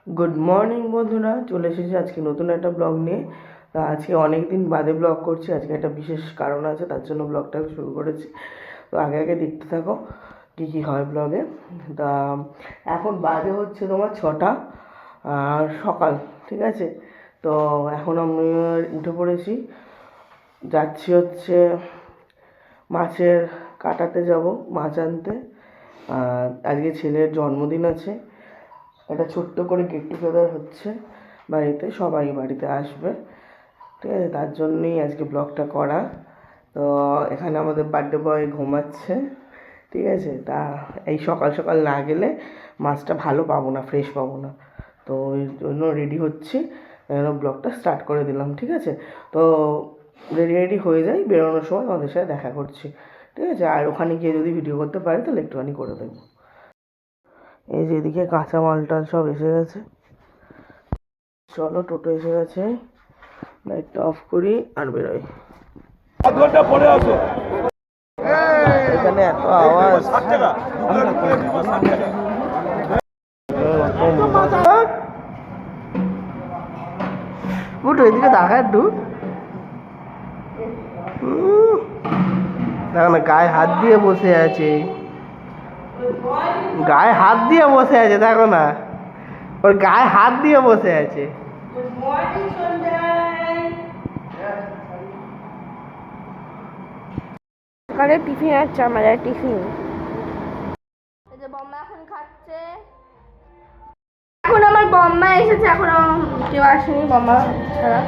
Good morning বন্ধুরা, চলে এসেছি আজকে নতুন একটা ব্লগ নিয়ে। তা আজকে অনেক দিন বাদে ব্লগ করছি, আজকে একটা বিশেষ কারণ আছে, তার জন্য ব্লগটা শুরু করেছি। তো আগে আগে দেখতে থাকো কী কী হয় ব্লগে। তা এখন বাজে হচ্ছে তোমার 6টা আর সকাল, ঠিক আছে। তো এখন আমি উঠে পড়েছি, যাচ্ছি হচ্ছে মাছের কাটাতে যাব, মাছ আনতে। আজকে ছেলের জন্মদিন আছে, একটা ছোট্ট করে গেট টুগেদার হচ্ছে বাড়িতে, সবাই বাড়িতে আসবে, ঠিক আছে। তার জন্যই আজকে ব্লগটা করা। তো এখানে আমাদের বার্থডে বয় ঘুমাচ্ছে, ঠিক আছে। তা এই সকাল সকাল না গেলে মাছটা ভালো পাবো না, ফ্রেশ পাবো না। তো ওই জন্য রেডি হচ্ছি, ব্লগটা স্টার্ট করে দিলাম, ঠিক আছে। তো রেডি হয়ে যাই, বেরোনোর সময় আমাদের সাথে দেখা করছি, ঠিক আছে। আর ওখানে গিয়ে যদি ভিডিও করতে পারি তাহলে একটুখানি করে দেবো। এই যে এদিকে কাঁচা মালটা সব এসে গেছে, চলো টোটো এসে গেছে, লাইটটা অফ করি আর বেরোই। এখানে এত আওয়াজ, উঠো এদিকে দেখা একটু। দেখো না, গায়ে হাত দিয়ে বসে আছে, গায়ে হাত দিয়ে বসে আছে, দেখো না, ওর গায়ে হাত দিয়ে বসে আছে। সকালে টিফিন আছে আমাদের, টিফিন এই যে বম্মা এখন খাচ্ছে। এখন আমার বম্মা এসেছে, এখন কেউ আসেনি, বম্মা ছাড়া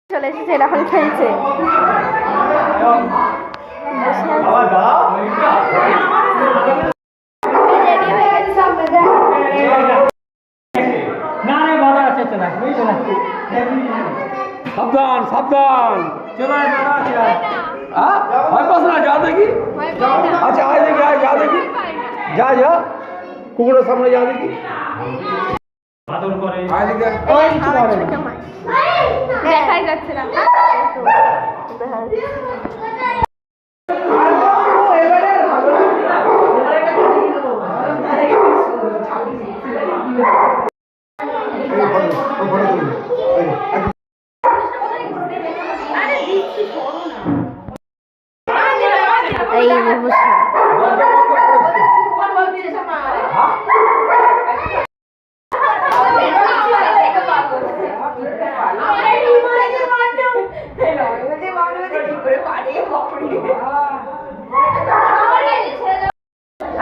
চলে এসেছে, এটা এখন খেলছে। সাবধান সাবধান, ভয় পাস না, যা দেখি। আচ্ছা আয় দেখি, আয় যা দেখি, যা যা কুকুরের সামনে যা দেখি। দেখাই যাচ্ছে না। এই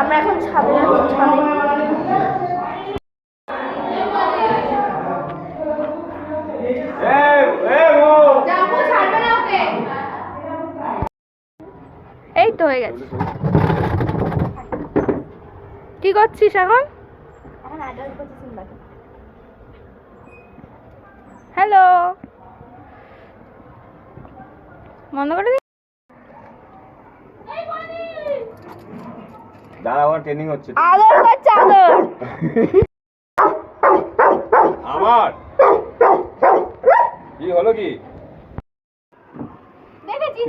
আমরা এখন ছাদে যাচ্ছি, ছাদে। এই তো হয়ে গেছে। কি করছিস এখন? হ্যালো, বন্ধ করে দিই। দাঁড়া, আমার ট্রেনিং হচ্ছে। আদর করছে, আদর। আমার কি হলো কি? দেখেছিস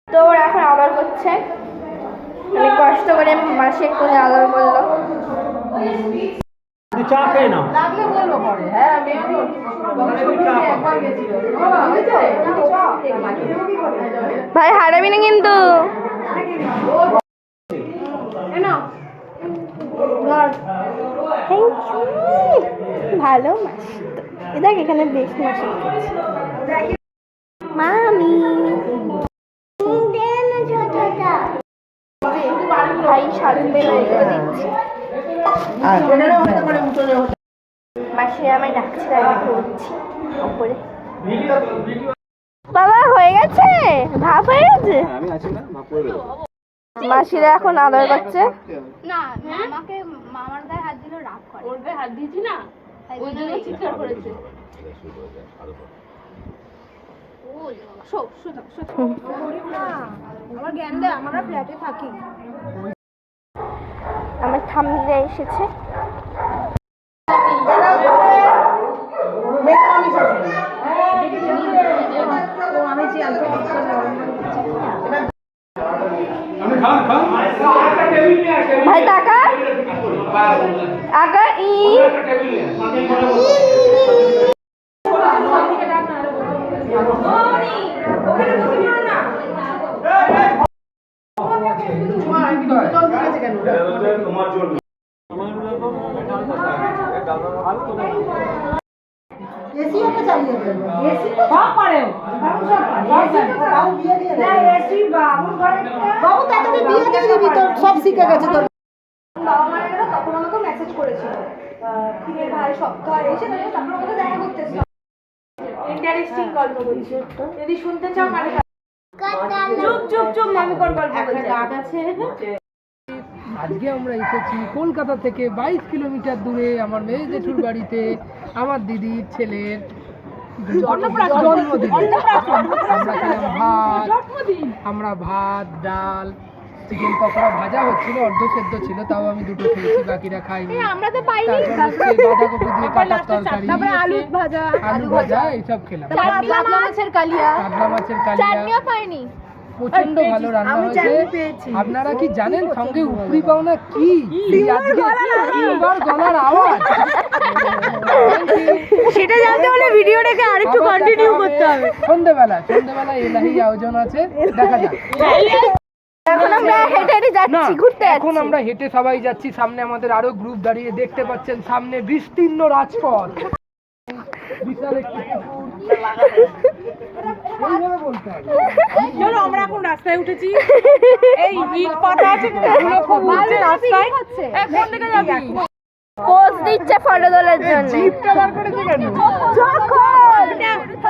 তো, ওরা এখন আদর করছে, অনেক কষ্ট করে মাসে কোলে আদর করলো। চা খেয়ে নাও। ভাই হারাবি না কিন্তু। ভালো মাসি তো, দেখ এখানে বেশ মাসি মামি। ভাই সাড়ে দিচ্ছি, মাসি আমায় ডাকছে, আমি উঠছি উপরে। বাবা হয়ে গেছে, ভাব হয়ে গেছে। আমি আছি না, ভাব করে দেবো। মাসিরা এখন আদর করছে। না, আমাকে মামার গায়ে হাত দিলে রাগ করে। ওর গায়ে হাত দিয়েছি না, ওই জন্য চিৎকার করেছে। আমার জ্ঞান দেয়, আমরা ফ্ল্যাটে থাকি। আমার ঠাম্মিরা এসেছে। খান খান আগা ই তোমার জন্য এসি ওকে চালিয়ে দেবো এসি তো সব পারে বাবু বিয়ে দিয়ে দেবে এসি বাবুর ঘরে বাবু তাড়াতাড়ি বিয়ে দিয়ে দিবি তোর সব শিখে গেছে তোর বাবা মারা গেল তখন আমাকে মেসেজ করেছিল কিরে ভাই সপ্তাহ এসে তারপর আমাকে দেখা করতেছিল ইন্টারেস্টিং গল্প বলছি যদি শুনতে চাও মানে চুপ চুপ চুপ মামি কোন গল্প বলছে গাছ আছে আজকে আমরা এসেছি কলকাতা থেকে 22 কিলোমিটার দূরে আমার মেয়ে জেঠুর বাড়িতে আমার দিদির ছেলের জন্মদিন। আমরা ভাত ডাল চিকেন পকোড়া ভাজা হচ্ছিল, অর্ধ সেদ্ধ ছিল, তাও আমি দুটো খেয়েছি, বাকিরা খাইনি। বাঁধাকপি দিয়ে কাটার তরকারি, আলু ভাজা এইসব খেলাম। কাতলা মাছের কালিয়া পাইনি। প্রচন্ড ভালো রান্না হয়েছে। আপনারা কি জানেন সঙ্গে উপরি পাওনা কি? আজকে এবার গলার আওয়াজ সেটা জানতে হলে ভিডিওটাকে আরেকটু কন্টিনিউ করতে হবে। সন্ধ্যেবেলা এলাহি আয়োজন আছে, দেখা যাক। এখন আমরা হেঁটে হেঁটে যাচ্ছি, ঘুরতে যাচ্ছি। এখন আমরা হেঁটে সবাই যাচ্ছি, সামনে আমাদের আরো গ্রুপ দাঁড়িয়ে, দেখতে পাচ্ছেন সামনে বিস্তীর্ণ রাজপথ, বিশাল একটি পুকুর। এইভাবে বলতে হবে। চলো আমরা এখন রাস্তায় উঠেছি এই ইট পাতা আছে এগুলো খুব উঠছে রাস্তায় কোন দিকে যাবি পোজ দিচ্ছে ফটো তোলার জন্য। জিপটা বার করেছে কেন?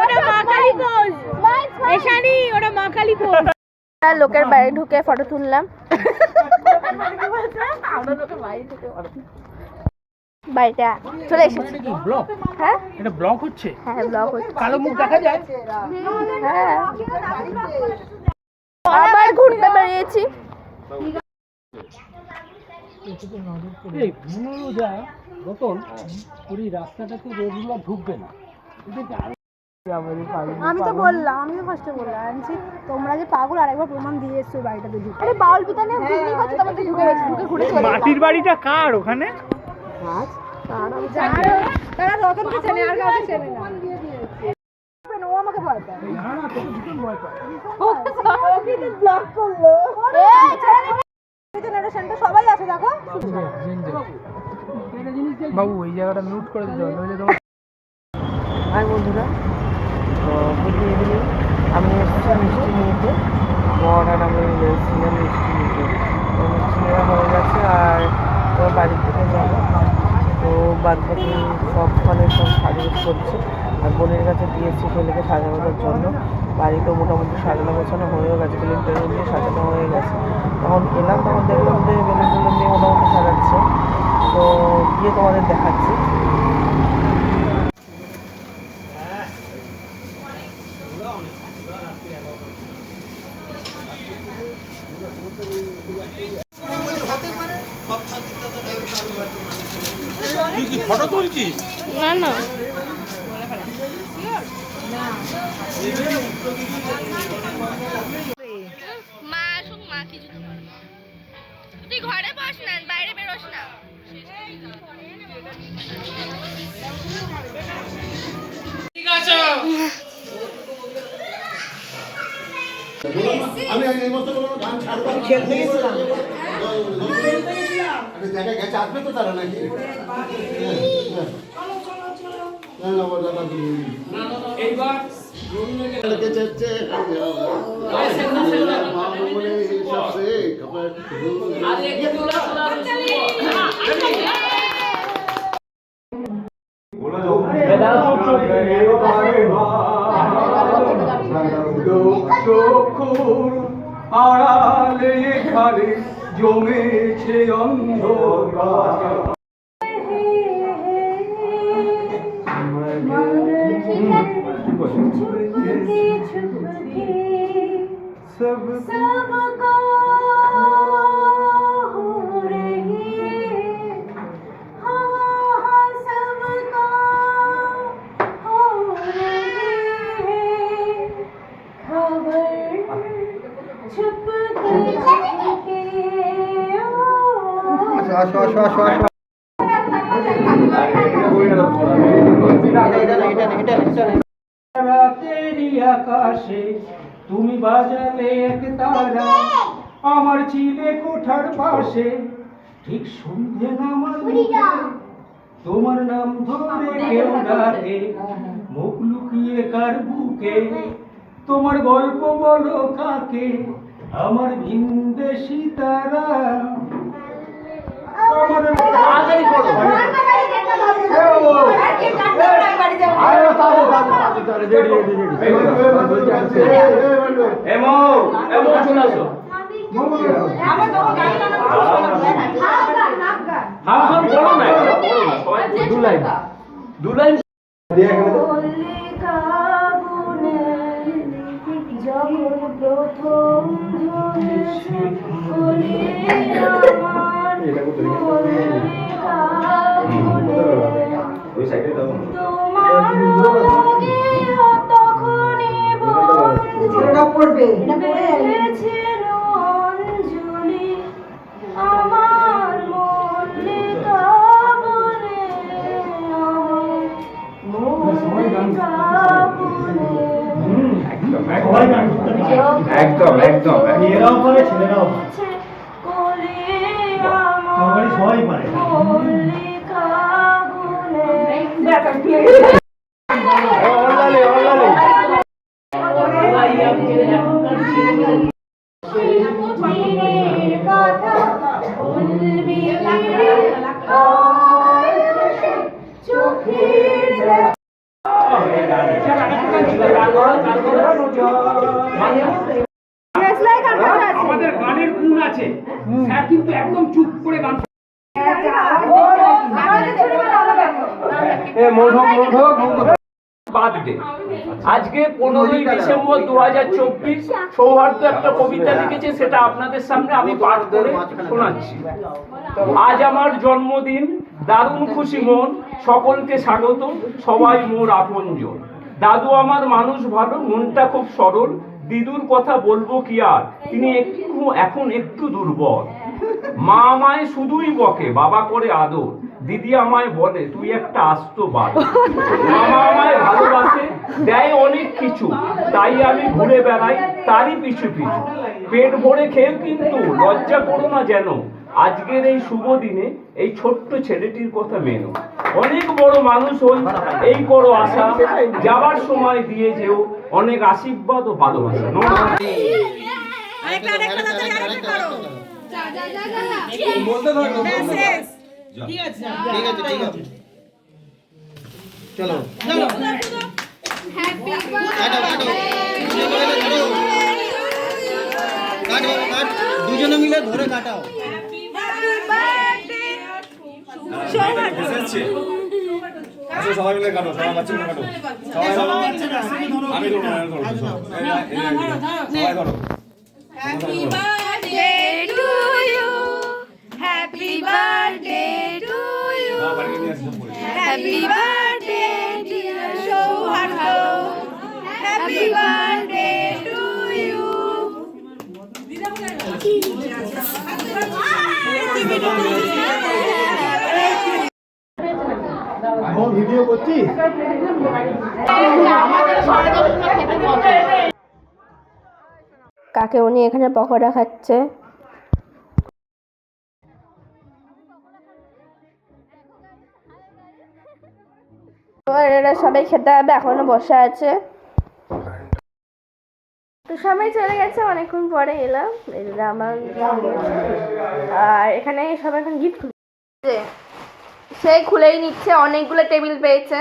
ওটা মা কালী পোজ এশানি ওটা মা কালী পোজ লোকের বাড়ি ঢুকে ফটো তুললাম। বাড়িটা চলে এসেছি। ব্লক? হ্যাঁ এটা ব্লক হচ্ছে? হ্যাঁ ব্লগ হচ্ছে। কালো মুখ দেখা যায়? হ্যাঁ আবার ঘুরতে বেরিয়েছি। এই ভুলো যা রতন, ওই রাস্তাটাতে রোজগুলো ঢুকবে না। আমি তো বললাম আমি তো ফার্স্টে বললাম আনছি তোমরা যে পাগল আরেকবার প্রমাণ দিয়ে এসছো বাড়িটাতে ঢুকে আরে বাউল পিতানে পিকনিক হচ্ছে, তখন তো ঢুকে গেছি, ঢুকে ঘুরে চলে গেলাম। মাটির বাড়িটা কার ওখানে? তারা রতনকে চেনে আর কাউকে চেনে না ও আমাকে ভয় পায় না না, তোকে দুটো ভয় পায়। ওকে তো ব্লক করলো এই জেনারেশনটা সবাই আছে দেখো বাবু ওই জায়গাটা মিউট করে দিতে হবে, নইলে তোমার। হাই বন্ধুরা, গুড ইভিনিং। আমি এসেছি মিষ্টি নিতে, মহারান আমি এসেছিলাম মিষ্টি নিতে। তো মিষ্টি নেওয়া হয়ে গেছে আর তোমার বাড়ির থেকে যাবো। তো বাদ বাকি সবখানে সব সাজগোজ করছে, আর বোনের কাছে দিয়েছি ছেলেকে সাজানোর জন্য। বাড়িতেও মোটামুটি সাজানো গোছানো হয়েও গেছে, বেলুন টেলুন দিয়ে সাজানো হয়ে গেছে। তখন এলাম, তখন দেখলাম যে বেলুন টেলুন দিয়ে মোটামুটি সাজাচ্ছে। তো গিয়ে তোমাদের দেখাচ্ছি। ফটো তুলছিস? না না মা আসুক, মা কিছু তো পারবে। তুই ঘরে বস না, বাইরে বেরোস না। ঠিক আছে। আমি এই মতো কোনো গান ছাড়বো না। খেলতে গেছিলাম জায়গায় গেছে, আসবে তো তারা নাকি? এইবার চক্ষুর আড়ালে খালি জমেছে অন্ধকার। আসো আসো আসো আসো। রাতেরই আকাশে তুমি বাজালে এক তারা, আমার চিলে কোঠার পাশে ঠিক সন্ধে নামার মুখে তোমার নাম ধরে কেউ ডাকে, মুখ লুকিয়ে কার বুকে তোমার গল্প বলো কাকে, আমার ভিনদেশি তারা আমার তাড়াতাড়ি করো। যখন প্রথম ধরেছে কলি আমার মল্লিকা বনে, তোমার গিয়া তখনই বন্ধু বেড়েছিল অঞ্জলি আমার মল্লিকা বনে, মল্লিকা বনে। একদম একদম মেয়েরাও পারে ছেলেরাও সবাই পারে। আমাদের গানের গুণ আছে, স্যার কিন্তু একদম চুপ করে গান বার্থডে আজকে 15ই ডিসেম্বর 2024 সৌহার্দ্য একটা কবিতা লিখেছে, সেটা আপনাদের সামনে আমি পাঠ করে শোনাচ্ছি। আজ আমার জন্মদিন, দারুণ খুশি মন, সকলকে স্বাগত, সবাই মোর আপনজন। দাদু আমার মানুষ ভালো, মনটা খুব সরল, দিদুর কথা বলবো কি আর, তিনি এখন একটু দুর্বল। মা আমায় শুধুই বকে, বাবা করে আদর, দিদি আমায় বলে তুই একটা আস্ত বাদ। মামা আমায় ভালোবাসে, দেয় অনেক কিছু, তাই আমি ঘুরে বেড়াই তারই পিছু পিছু। পেট ভরে খেয়েও কিন্তু লজ্জা করো না যেন, আজকের এই শুভ দিনে এই ছোট্ট ছেলেটির কথা মেনো। অনেক বড় মানুষ হই এই করো আশা, যাবার সময় দিয়ে যেও অনেক আশীর্বাদ ও ভালোবাসা। চলো দুজনে মিলে ধরে কাটাও। সবাই মিলে কাটো, সবাই বাচ্চা মিলে কাটো, আমি ধরো, সবাই ধরো। Happy birthday to you, happy birthday to you, happy birthday dear Sohardo, happy birthday to you. Video করছি। কাকেমণি এখানে পকোড়া খাচ্ছে। এরা সবাই খেতে হবে, এখনো বসে আছে। তো সবাই চলে গেছে, অনেকক্ষণ পরে এলাম। আমার আর এখানে সবাই এখন গিফট খুলছে, সেই খুলেই নিচ্ছে, অনেকগুলো টেবিল পেয়েছে।